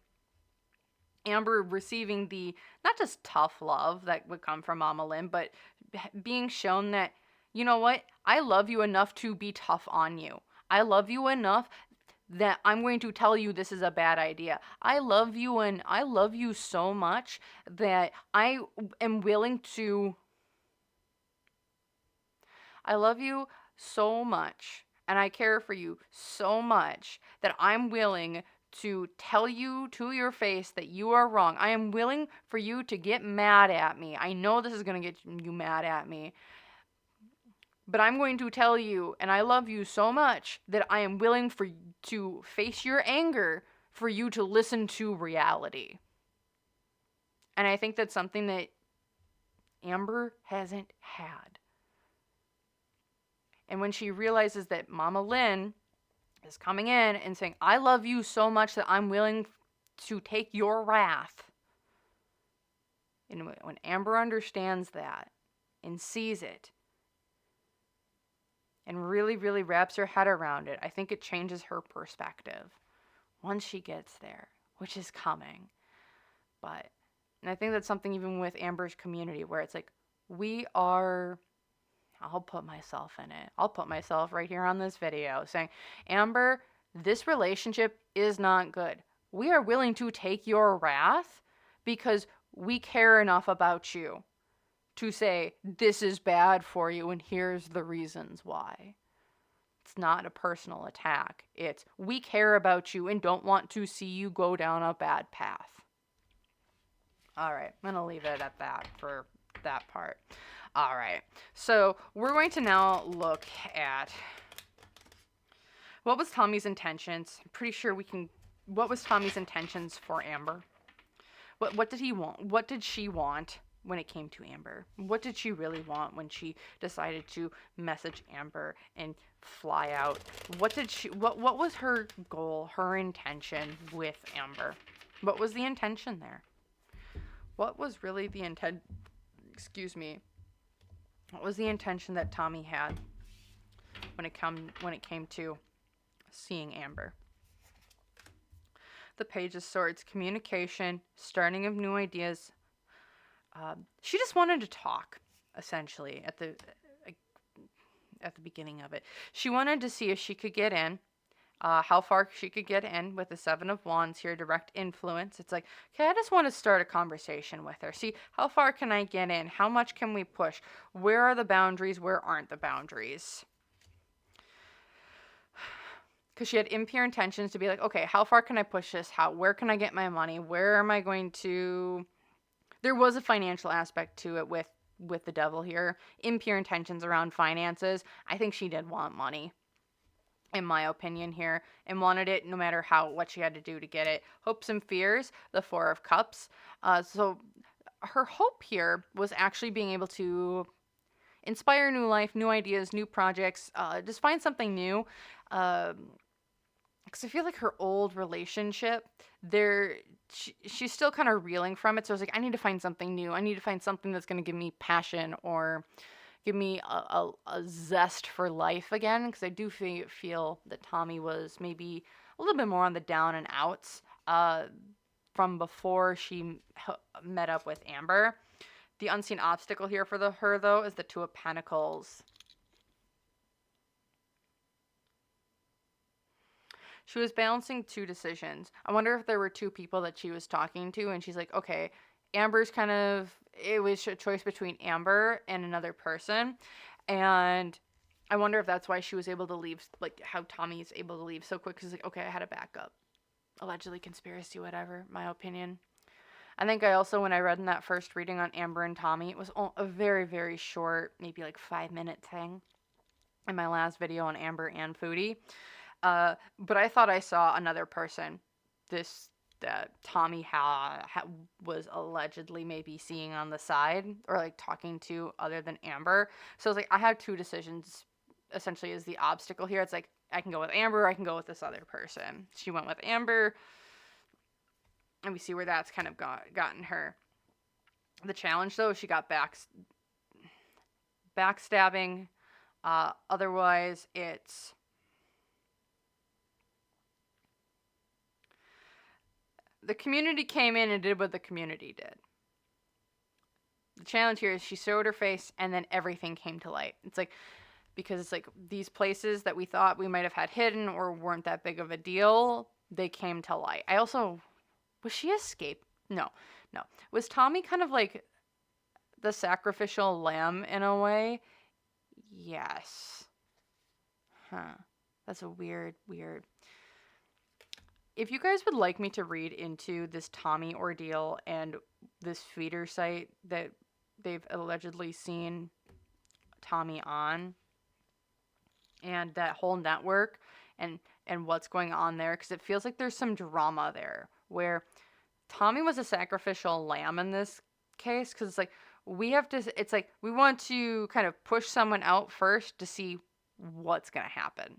Amber receiving the not just tough love that would come from Mommalynn, but being shown that, you know what, I love you enough to be tough on you. I love you enough that I'm going to tell you this is a bad idea. I love you, and I love you so much that am willing to I love you so much and I care for you so much that I'm willing to tell you to your face that you are wrong. I am willing for you to get mad at me. I know this is going to get you mad at me, but I'm going to tell you, and I love you so much that I am willing for to face your anger for you to listen to reality. And I think that's something that Amber hasn't had. And when she realizes that Mommalynn is coming in and saying, I love you so much that I'm willing to take your wrath. And when Amber understands that and sees it and really, really wraps her head around it, I think it changes her perspective once she gets there, which is coming. And I think that's something even with Amber's community where it's like, I'll put myself in it. I'll put myself right here on this video saying, Amber, this relationship is not good. We are willing to take your wrath because we care enough about you to say, this is bad for you and here's the reasons why. It's not a personal attack. It's, we care about you and don't want to see you go down a bad path. All right, I'm going to leave it at that for that part. All right, so we're going to now look at what was Tommy's intentions. I'm pretty sure what was Tommy's intentions for Amber? What did he want? What did she want when it came to Amber? What did she really want when she decided to message Amber and fly out? What was her goal, her intention with Amber? What was the intention there? What was really the intent? Excuse me. What was the intention that Tommy had when it came to seeing Amber? The Page of Swords, communication, starting of new ideas. She just wanted to talk, essentially, at the beginning of it. She wanted to see if she could get in, how far she could get in with the Seven of Wands here, direct influence. It's like, okay, I just want to start a conversation with her. See, how far can I get in? How much can we push? Where are the boundaries? Where aren't the boundaries? Because she had impure intentions to be like, okay, how far can I push this? Where can I get my money? Where am I going to... There was a financial aspect to it with the devil here. Impure intentions around finances. I think she did want money, in my opinion here, and wanted it no matter what she had to do to get it. Hopes and fears, the Four of Cups. So her hope here was actually being able to inspire new life, new ideas, new projects, just find something new. Because I feel like her old relationship, she's still kind of reeling from it. So I was like, I need to find something new. I need to find something that's going to give me passion or give me a zest for life again. Because I do feel that Tommy was maybe a little bit more on the down and outs from before she met up with Amber. The unseen obstacle here for her, though, is the Two of Pentacles. She was balancing two decisions. I wonder if there were two people that she was talking to, and she's like, okay, Amber's it was a choice between Amber and another person, and I wonder if that's why she was able to leave, like how Tommy's able to leave so quick, because like, okay, I had a backup. Allegedly conspiracy, whatever, my opinion. I think I also, when I read in that first reading on Amber and Tommy, it was a very, very short, maybe like 5-minute thing in my last video on Amber and Foodie. But I thought I saw another person that Tommy was allegedly maybe seeing on the side or like talking to other than Amber. So I was like, I have two decisions essentially as the obstacle here. It's like, I can go with Amber, or I can go with this other person. She went with Amber, and we see where that's kind of gotten her. The challenge, though, she got back. backstabbing. Otherwise, it's the community came in and did what the community did. The challenge here is she showed her face and then everything came to light. It's like, because it's like these places that we thought we might have had hidden or weren't that big of a deal, they came to light. I also, was she escaped? No. Was Tommy kind of like the sacrificial lamb in a way? Yes. Huh. That's a weird. If you guys would like me to read into this Tommy ordeal and this feeder site that they've allegedly seen Tommy on, and that whole network and what's going on there, because it feels like there's some drama there where Tommy was a sacrificial lamb in this case, because it's like we want to kind of push someone out first to see what's going to happen.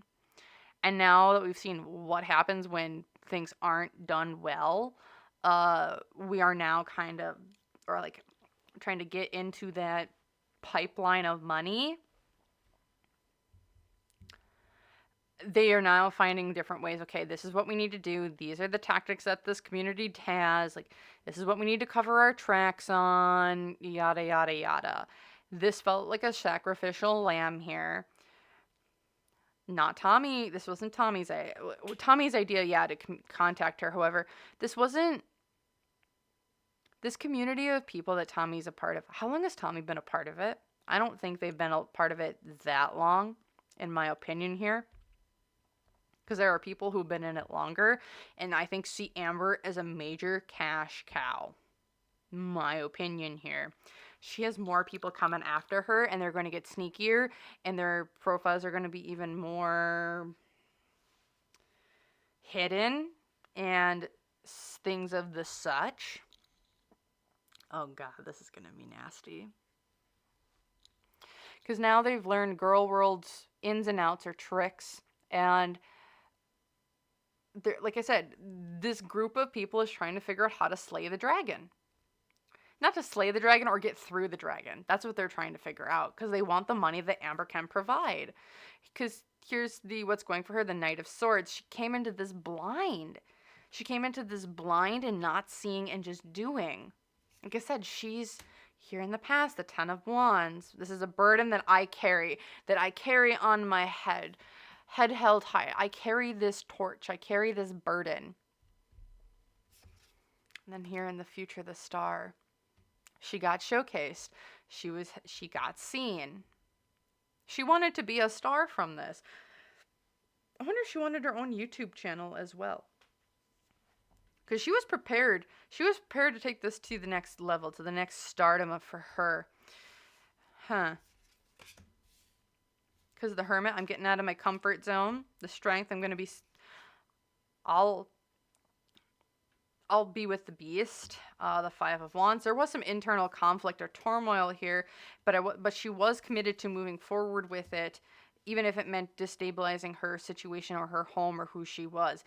And now that we've seen what happens when things aren't done well, we are now kind of, or like, trying to get into that pipeline of money. They are now finding different ways. Okay, this is what we need to do. These are the tactics that this community has. Like, this is what we need to cover our tracks on, yada, yada, yada. This felt like a sacrificial lamb here. Not Tommy. This wasn't Tommy's idea, yeah, to contact her. However, this wasn't this community of people that Tommy's a part of. How long has Tommy been a part of it? I don't think they've been a part of it that long, in my opinion here. Because there are people who've been in it longer, and I think see Amber as a major cash cow. My opinion here. She has more people coming after her, and they're going to get sneakier, and their profiles are going to be even more hidden, and things of the such. Oh god, this is going to be nasty. Because now they've learned Girl World's ins and outs or tricks, and like I said, this group of people is trying to figure out how to slay the dragon. Not to slay the dragon or get through the dragon. That's what they're trying to figure out, because they want the money that Amber can provide. Because here's what's going for her, the Knight of Swords. She came into this blind. And not seeing and just doing. Like I said, she's here in the past, the 10 of Wands. This is a burden that I carry on my head. Head held high. I carry this torch. I carry this burden. And then here in the future, the Star. She got showcased. She got seen. She wanted to be a star from this. I wonder if she wanted her own YouTube channel as well. Because she was prepared. She was prepared to take this to the next level, to the next stardom for her. Huh. Because of the Hermit, I'm getting out of my comfort zone. The Strength, I'm going to be... I'll be with the Beast. The Five of Wands. There was some internal conflict or turmoil here, but she was committed to moving forward with it, even if it meant destabilizing her situation or her home or who she was.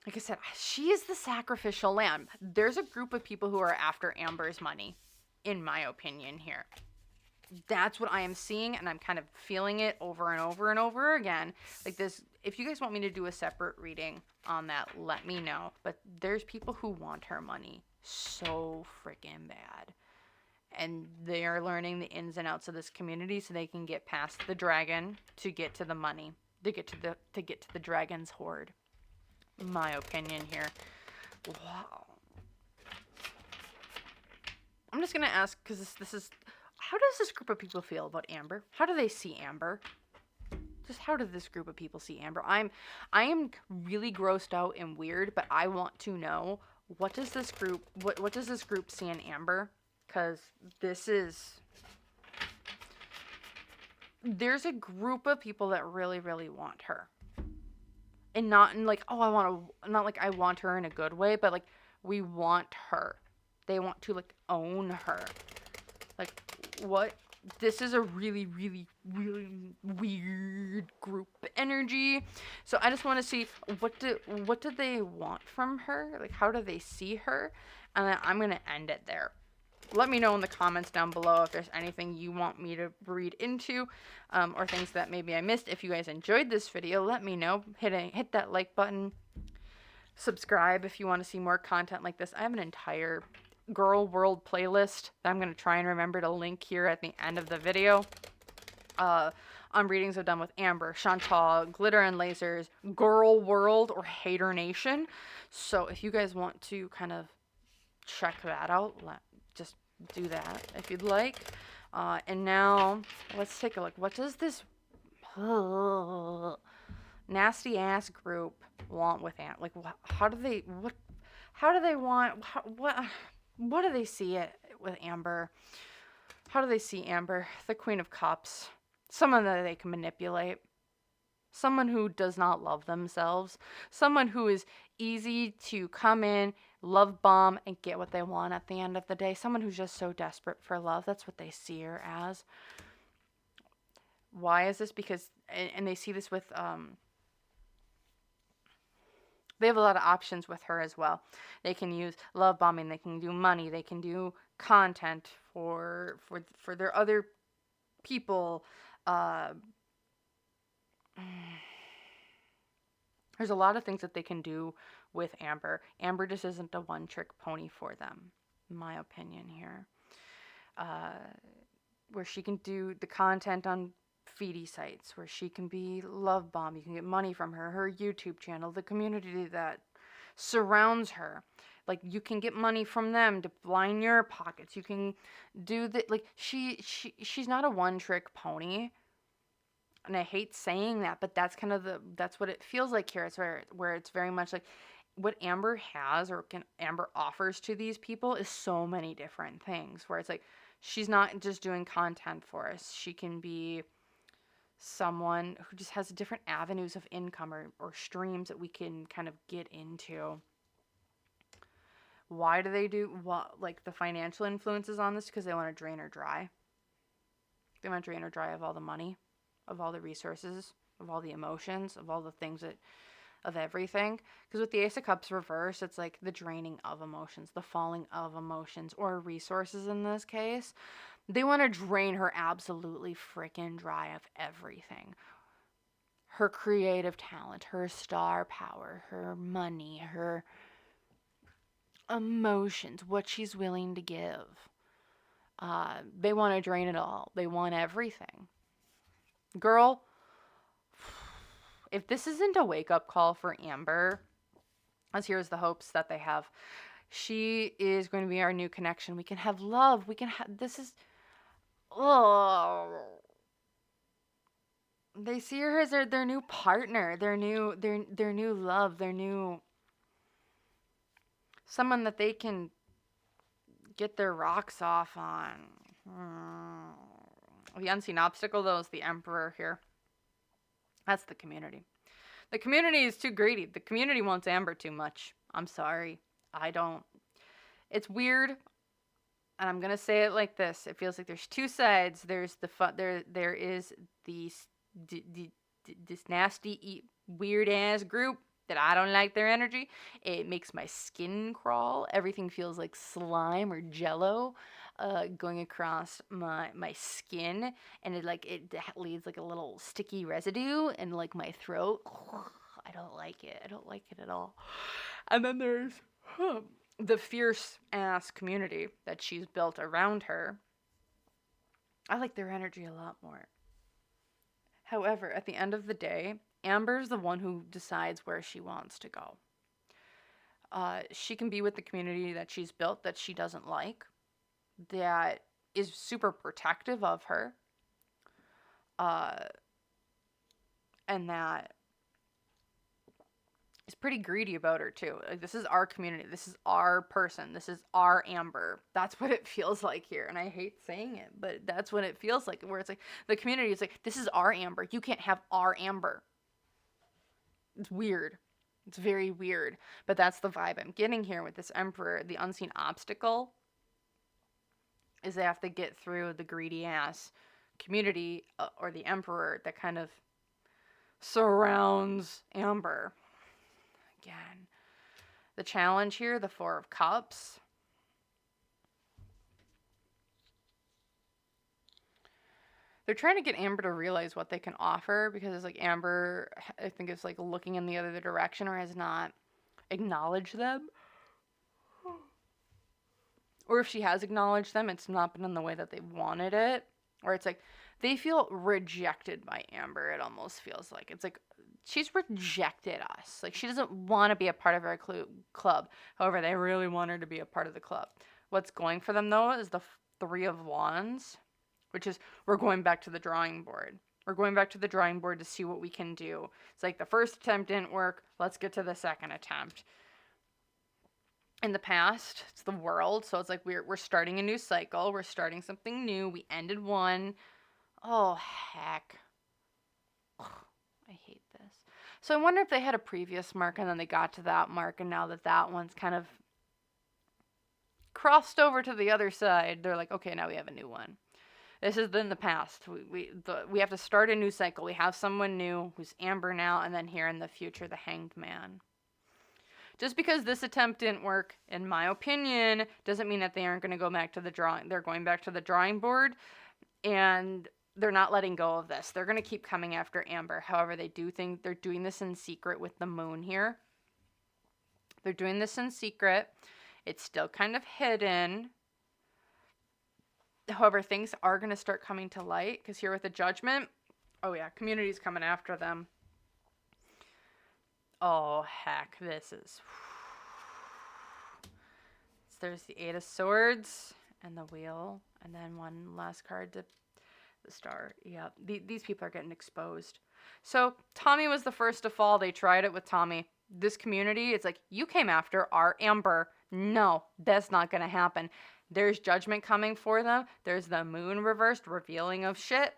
Like I said, she is the sacrificial lamb. There's a group of people who are after Amber's money, in my opinion here. That's what I am seeing, and I'm kind of feeling it over and over and over again. Like this, if you guys want me to do a separate reading on that, let me know. But there's people who want her money so freaking bad. And they are learning the ins and outs of this community so they can get past the dragon to get to the money. To get to the dragon's hoard. My opinion here. Wow. I'm just going to ask, because this is... How does this group of people feel about Amber? How do they see Amber? Just how does this group of people see Amber? I am really grossed out and weird, but I want to know, what does this group see in Amber? Because there's a group of people that really, really want her. And not in like, not like I want her in a good way, but like, we want her. They want to like own her. Like, what? This is a really, really, really weird group energy. So I just want to see, what do they want from her? Like, how do they see her? And then I'm going to end it there. Let me know in the comments down below if there's anything you want me to read into, or things that maybe I missed. If you guys enjoyed this video, let me know. Hit that like button. Subscribe if you want to see more content like this. I have an entire Girl World playlist that I'm going to try and remember to link here at the end of the video. On readings I've done with Amber, Chantal, Glitter and Lasers, Girl World, or Hater Nation. So if you guys want to kind of check that out, just do that if you'd like. And now let's take a look. What does this nasty ass group want with Amber? Like, how do they want, what do they see it with Amber? How do they see Amber? The Queen of Cups. Someone that they can manipulate. Someone who does not love themselves. Someone who is easy to come in, love bomb, and get what they want at the end of the day. Someone who's just so desperate for love. That's what they see her as. Why is this? Because, and they see this with, they have a lot of options with her as well. They can use love bombing. They can do money. They can do content for their other people. There's a lot of things that they can do with Amber. Amber just isn't a one-trick pony for them, in my opinion here. Where she can do the content on feedy sites, where she can be love bomb. You can get money from her YouTube channel, the community that surrounds her. Like, you can get money from them to line your pockets. You can do the, like, she's not a one-trick pony. And I hate saying that, but that's kind of that's what it feels like here. It's where it's very much like what Amber has, or Amber offers to these people, is so many different things, where it's like, she's not just doing content for us. She can be someone who just has different avenues of income or streams that we can kind of get into. Why do they do like the financial influences on this? Because they want to drain her dry. They want to drain her dry of all the money, of all the resources, of all the emotions, of all the things of everything. Because with the Ace of Cups reversed, it's like the draining of emotions, the falling of emotions, or resources in this case. They want to drain her absolutely freaking dry of everything. Her creative talent, her star power, her money, her emotions, what she's willing to give. They want to drain it all. They want everything. Girl, if this isn't a wake-up call for Amber, as here's the hopes that they have. She is going to be our new connection. We can have love. We can have, this is, oh. They see her as their new partner, their new love, their new, someone that they can get their rocks off on. The unseen obstacle, though, is the Emperor here. That's the community. The community is too greedy. The community wants Amber too much. I'm sorry. I don't. It's weird. And I'm going to say it like this. It feels like there's two sides. There's the fun. There is this nasty, weird ass group that I don't like their energy. It makes my skin crawl. Everything feels like slime or jello going across my skin, and it leaves like a little sticky residue in like my throat. I don't like it. I don't like it at all. And then there's the fierce ass community that she's built around her. I like their energy a lot more. However, at the end of the day, Amber's the one who decides where she wants to go. She can be with the community that she's built that she doesn't like, that is super protective of her, and that is pretty greedy about her too. Like, this is our community. This is our person. This is our Amber. That's what it feels like here. And I hate saying it, but that's what it feels like, where it's like the community is like, this is our Amber. You can't have our Amber. It's weird. It's very weird. But that's the vibe I'm getting here with this Emperor. The unseen obstacle is they have to get through the greedy ass community, or the Emperor that kind of surrounds Amber. Again, the challenge here, the Four of Cups. They're trying to get Amber to realize what they can offer, because it's like Amber, I think, is like looking in the other direction or has not acknowledged them. Or if she has acknowledged them, it's not been in the way that they wanted it. Or it's like they feel rejected by Amber, it almost feels like. It's like she's rejected us. Like she doesn't want to be a part of our club. However, they really want her to be a part of the club. What's going for them, though, is the Three of Wands, which is we're going back to the drawing board. We're going back to the drawing board to see what we can do. It's like the first attempt didn't work. Let's get to the second attempt. In the past, it's the World, so it's like we're starting a new cycle. We're starting something new. We ended one. Oh, heck. Ugh, I hate this. So I wonder if they had a previous mark and then they got to that mark, and now that one's kind of crossed over to the other side, they're like, okay, now we have a new one. This is in the past. We have to start a new cycle. We have someone new who's Amber now, and then here in the future, the Hanged Man. Just because this attempt didn't work, in my opinion, doesn't mean that they aren't going to go back to the drawing. They're going back to the drawing board, and they're not letting go of this. They're going to keep coming after Amber. However, they do think they're doing this in secret with the moon here. They're doing this in secret. It's still kind of hidden. However, things are going to start coming to light, because here with the Judgment, oh yeah, community's coming after them. Oh, heck, this is... So there's the Eight of Swords and the Wheel, and then one last card to the Star. Yeah, these people are getting exposed. So Tommy was the first to fall. They tried it with Tommy. This community, it's like, you came after our Amber. No, that's not going to happen. There's Judgment coming for them. There's the Moon reversed, revealing of shit.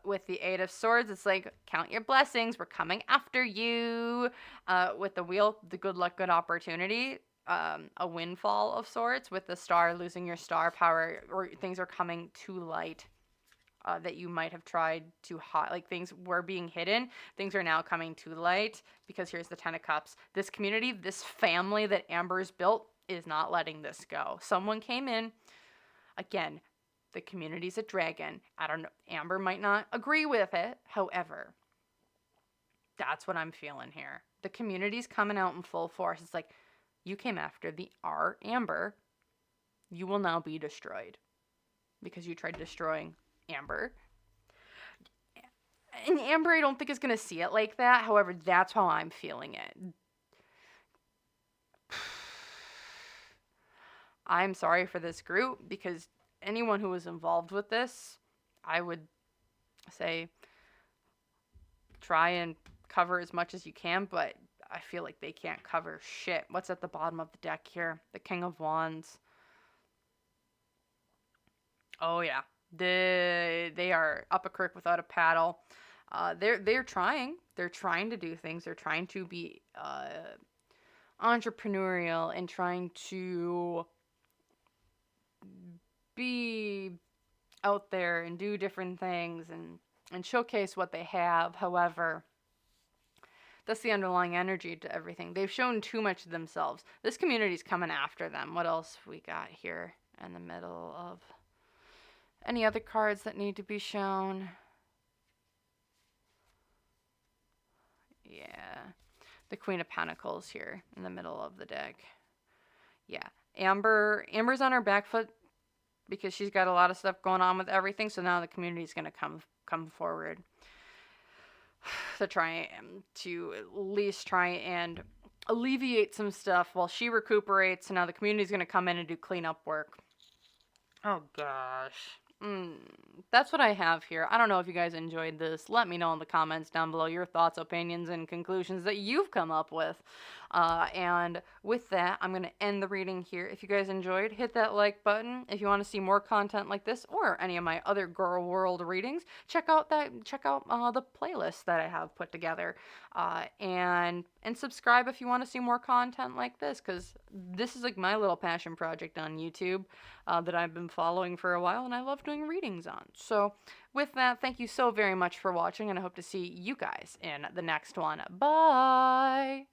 With the Eight of Swords, it's like, count your blessings, we're coming after you. With the Wheel, the good luck, good opportunity, a windfall of sorts. With the Star, losing your star power, or things are coming to light that you might have tried to hide. Like, things were being hidden, things are now coming to light, because here's the Ten of Cups. This community, this family that Amber's built, is not letting this go. Someone came in, again, the community's a dragon. I don't know. Amber might not agree with it. However, that's what I'm feeling here. The community's coming out in full force. It's like, you came after our Amber. You will now be destroyed, because you tried destroying Amber. And Amber, I don't think, is going to see it like that. However, that's how I'm feeling it. I'm sorry for this group, because anyone who was involved with this, I would say try and cover as much as you can, but I feel like they can't cover shit. What's at the bottom of the deck here? The King of Wands. Oh yeah, they are up a creek without a paddle. They're trying. They're trying to do things. They're trying to be entrepreneurial and trying to be out there and do different things and showcase what they have. However, that's the underlying energy to everything. They've shown too much of themselves. This community's coming after them. What else we got here in the middle of any other cards that need to be shown? Yeah, the Queen of Pentacles here in the middle of the deck. Yeah, Amber's on her back foot, because she's got a lot of stuff going on with everything. So now the community's going to come forward to try to at least try and alleviate some stuff while she recuperates. So now the community's going to come in and do cleanup work. Oh gosh. That's what I have here. I don't know if you guys enjoyed this. Let me know in the comments down below your thoughts, opinions, and conclusions that you've come up with. And with that, I'm going to end the reading here. If you guys enjoyed, hit that like button. If you want to see more content like this or any of my other Girl World readings, check out the playlist that I have put together. And subscribe if you want to see more content like this, because this is like my little passion project on YouTube that I've been following for a while, and I love doing readings on. So with that, thank you so very much for watching, and I hope to see you guys in the next one. Bye!